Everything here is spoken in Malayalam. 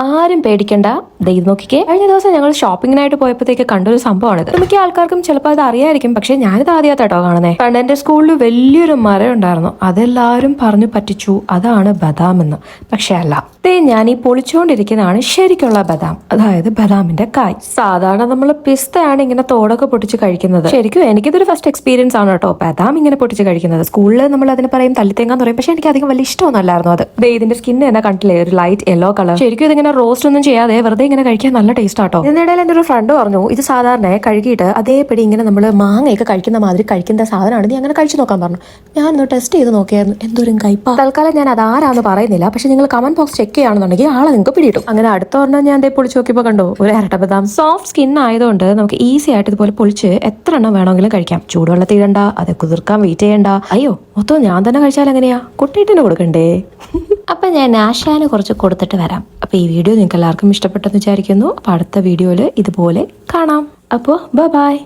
ആരും പേടിക്കണ്ട. ഇത് നോക്കിക്കേ, കഴിഞ്ഞ ദിവസം ഞങ്ങൾ ഷോപ്പിങ്ങിനായിട്ട് പോയപ്പോഴത്തേക്ക് കണ്ടൊരു സംഭവമാണിത്. മിക്ക ആൾക്കാർക്കും ചിലപ്പോൾ അത് അറിയായിരിക്കും, പക്ഷെ ഞാനിത് ആദ്യമായിട്ടോ കാണുന്നേ. പണ്ട് എന്റെ സ്കൂളിൽ വലിയൊരു മരം ഉണ്ടായിരുന്നു, അതെല്ലാവരും പറഞ്ഞു പറ്റിച്ചു അതാണ് ബദാം എന്ന്. പക്ഷെ അല്ല, ഞാൻ ഈ പൊളിച്ചുകൊണ്ടിരിക്കുന്നതാണ് ശരിക്കുള്ള ബദാം, അതായത് ബദാമിന്റെ കായ്. സാധാരണ നമ്മൾ പിസ്തയാണ് ഇങ്ങനെ തോടൊക്കെ പൊട്ടിച്ച് കഴിക്കുന്നത്. ശരിക്കും എനിക്കിതൊരു ഫസ്റ്റ് എക്സ്പീരിയൻസ് ആണ് കേട്ടോ, ബദാം ഇങ്ങനെ പൊട്ടിച്ച് കഴിക്കുന്നത്. സ്കൂളിൽ നമ്മൾ അതിന് പറയും തല്ലിത്തേങ്ങാന്ന് പറയും, പക്ഷെ എനിക്ക് അധികം വലിയ ഇഷ്ടമൊന്നും അല്ലായിരുന്നു അത്. ഇതിന്റെ സ്കിൻ തന്നെ കണ്ടില്ലേ, ഒരു ലൈറ്റ് യെല്ലോ കളർ. ശരിക്കും ഇതിങ്ങനെ റോസ്റ്റ് ഒന്നും ചെയ്യാതെ വെറുതെ ഇങ്ങനെ കഴിക്കാൻ നല്ല ടേസ്റ്റ് ആട്ടോ. ഇതിനിടയിൽ എന്റെ ഒരു ഫ്രണ്ട് പറഞ്ഞു, ഇത് സാധാരണ കഴുകിയിട്ട് അതേപടി ഇങ്ങനെ നമ്മൾ മാങ്ങയൊക്കെ കഴിക്കുന്ന മാതിരി കഴിക്കുന്ന സാധനമാണ്, നീ അങ്ങനെ കഴിച്ചു നോക്കാൻ പറഞ്ഞു. ഞാനൊന്ന് ടെസ്റ്റ് ചെയ്ത് നോക്കിയായിരുന്നു, എന്തോരം കയ്പ. തൽക്കാലം ഞാൻ അത് ആരാന്ന് പറയുന്നില്ല, പക്ഷെ നിങ്ങൾ കമന്റ് ബോക്സ് ചെക്ക് ചെയ്യുകയാണെന്നുണ്ടെങ്കിൽ ആളെ നിങ്ങൾക്ക് പിടിയിട്ടു. അങ്ങനെ അടുത്ത ഒരെണ്ണം ഞാൻ പൊളിച്ച് നോക്കിയപ്പോൾ കണ്ടോ, ഒരു ഇരട്ട ബദാം. സോഫ്റ്റ് സ്കിൻ ആയതുകൊണ്ട് നമുക്ക് ഈസി ആയിട്ട് ഇതുപോലെ പൊളിച്ച് എത്ര എണ്ണം വേണമെങ്കിലും കഴിക്കാം. ചൂടുവെള്ളത്തിൽ ഇടണ്ട, അത് കുതിർക്കാൻ വെയിറ്റ് ചെയ്യണ്ട. അയ്യോ, മൊത്തം ഞാൻ തന്നെ കഴിച്ചാൽ എങ്ങനെയാ, കുട്ടിയിട്ടിന് കൊടുക്കണ്ടേ? അപ്പൊ ഞാൻ ആശാന് കുറച്ച് കൊടുത്തിട്ട് വരാം. അപ്പൊ ഈ വീഡിയോ നിങ്ങൾക്ക് എല്ലാവർക്കും ഇഷ്ടപ്പെട്ടെന്ന് വിചാരിക്കുന്നു. അപ്പൊ അടുത്ത വീഡിയോയിൽ ഇതുപോലെ കാണാം. അപ്പോൾ ബൈ.